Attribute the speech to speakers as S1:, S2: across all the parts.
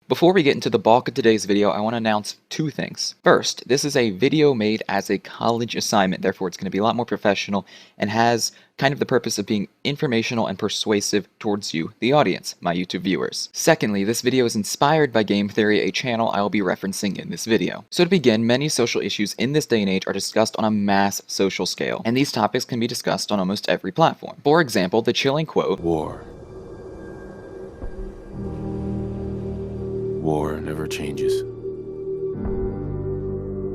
S1: Before we get into the bulk of today's video, I want to announce two things. First, this is a video made as a college assignment, therefore it's going to be a lot more professional and has kind of the purpose of being informational and persuasive towards you, the audience, my YouTube viewers. Secondly, this video is inspired by Game Theory, a channel I will be referencing in this video. So to begin, many social issues in this day and age are discussed on a mass social scale, and these topics can be discussed on almost every platform. For example, the chilling quote,
S2: War never changes.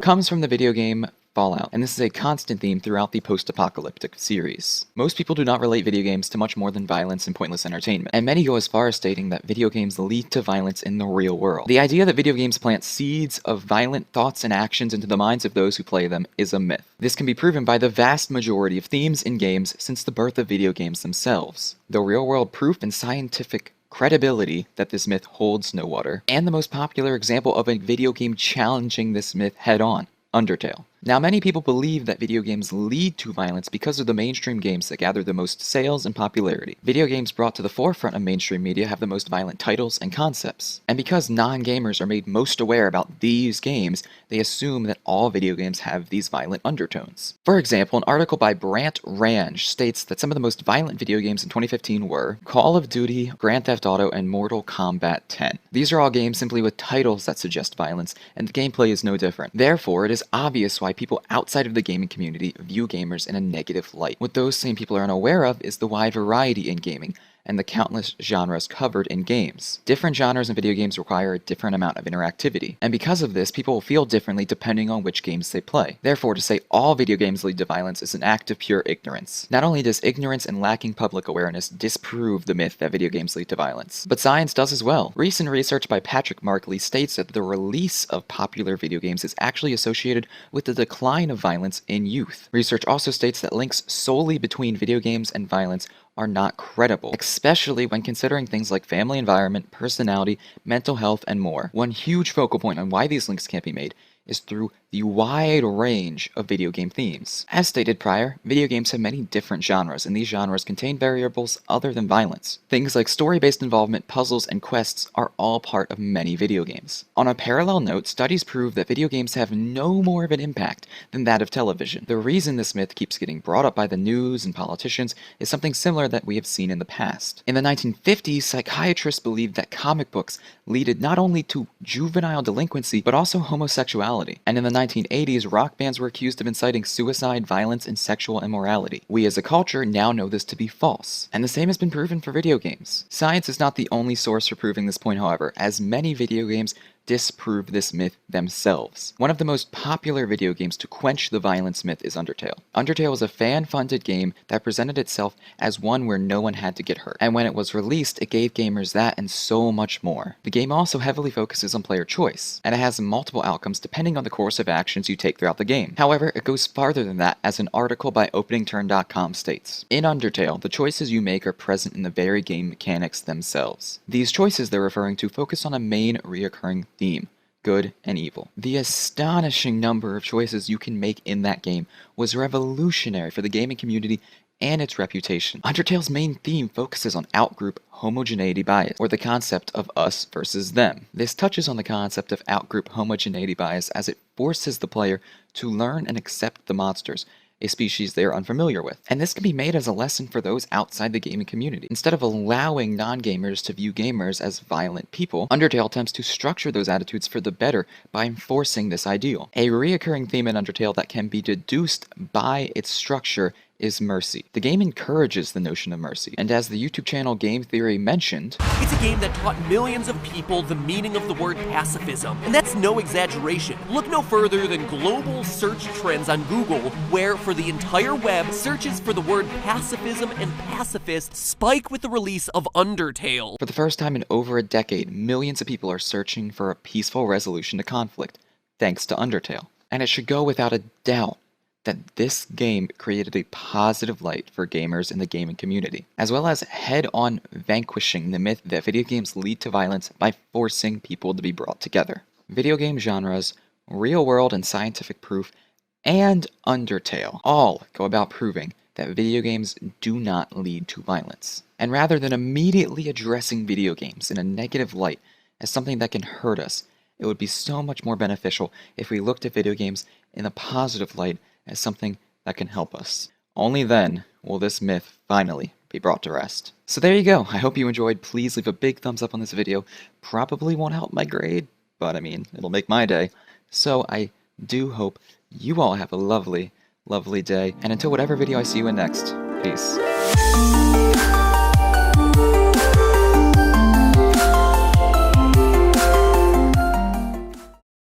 S1: comes from the video game Fallout, and this is a constant theme throughout the post-apocalyptic series. Most people do not relate video games to much more than violence and pointless entertainment, and many go as far as stating that video games lead to violence in the real world. The idea that video games plant seeds of violent thoughts and actions into the minds of those who play them is a myth. This can be proven by the vast majority of themes in games since the birth of video games themselves. The real-world proof and scientific credibility that this myth holds no water, and the most popular example of a video game challenging this myth head-on, Undertale. Now, many people believe that video games lead to violence because of the mainstream games that gather the most sales and popularity. Video games brought to the forefront of mainstream media have the most violent titles and concepts. And because non-gamers are made most aware about these games, they assume that all video games have these violent undertones. For example, an article by Brant Range states that some of the most violent video games in 2015 were Call of Duty, Grand Theft Auto, and Mortal Kombat 10. These are all games simply with titles that suggest violence, and the gameplay is no different. Therefore, it is obvious why people outside of the gaming community view gamers in a negative light. What those same people are unaware of is the wide variety in gaming and the countless genres covered in games. Different genres in video games require a different amount of interactivity, and because of this, people will feel differently depending on which games they play. Therefore, to say all video games lead to violence is an act of pure ignorance. Not only does ignorance and lacking public awareness disprove the myth that video games lead to violence, but science does as well. Recent research by Patrick Markley states that the release of popular video games is actually associated with the decline of violence in youth. Research also states that links solely between video games and violence are not credible, especially when considering things like family environment, personality, mental health, and more. One huge focal point on why these links can't be made is through the wide range of video game themes. As stated prior, video games have many different genres, and these genres contain variables other than violence. Things like story-based involvement, puzzles, and quests are all part of many video games. On a parallel note, studies prove that video games have no more of an impact than that of television. The reason this myth keeps getting brought up by the news and politicians is something similar that we have seen in the past. In the 1950s, psychiatrists believed that comic books led not only to juvenile delinquency, but also homosexuality. And in the 1980s, rock bands were accused of inciting suicide, violence, and sexual immorality. We as a culture now know this to be false, and the same has been proven for video games. Science is not the only source for proving this point, however, as many video games disprove this myth themselves. One of the most popular video games to quench the violence myth is Undertale. Undertale was a fan-funded game that presented itself as one where no one had to get hurt, and when it was released, it gave gamers that and so much more. The game also heavily focuses on player choice, and it has multiple outcomes depending on the course of actions you take throughout the game. However, it goes farther than that, as an article by openingturn.com states. In Undertale, the choices you make are present in the very game mechanics themselves. These choices they're referring to focus on a main reoccurring theme: good and evil. The astonishing number of choices you can make in that game was revolutionary for the gaming community and its reputation. Undertale's main theme focuses on outgroup homogeneity bias, or the concept of us versus them. This touches on the concept of outgroup homogeneity bias as it forces the player to learn and accept the monsters, a species they are unfamiliar with. And this can be made as a lesson for those outside the gaming community. Instead of allowing non-gamers to view gamers as violent people, Undertale attempts to structure those attitudes for the better by enforcing this ideal. A reoccurring theme in Undertale that can be deduced by its structure is mercy. The game encourages the notion of mercy, and as the YouTube channel Game Theory mentioned,
S3: it's a game that taught millions of people the meaning of the word pacifism, and that's no exaggeration. Look no further than global search trends on Google, where for the entire web, searches for the word pacifism and pacifist spike with the release of Undertale.
S1: For the first time in over a decade, millions of people are searching for a peaceful resolution to conflict, thanks to Undertale. And it should go without a doubt that this game created a positive light for gamers in the gaming community, as well as head-on vanquishing the myth that video games lead to violence by forcing people to be brought together. Video game genres, real-world and scientific proof, and Undertale all go about proving that video games do not lead to violence. And rather than immediately addressing video games in a negative light as something that can hurt us. It would be so much more beneficial if we looked at video games in a positive light as something that can help us. Only then will this myth finally be brought to rest. So there you go. I hope you enjoyed. Please leave a big thumbs up on this video. Probably won't help my grade, but I mean, it'll make my day. So I do hope you all have a lovely, lovely day. And until whatever video I see you in next, peace.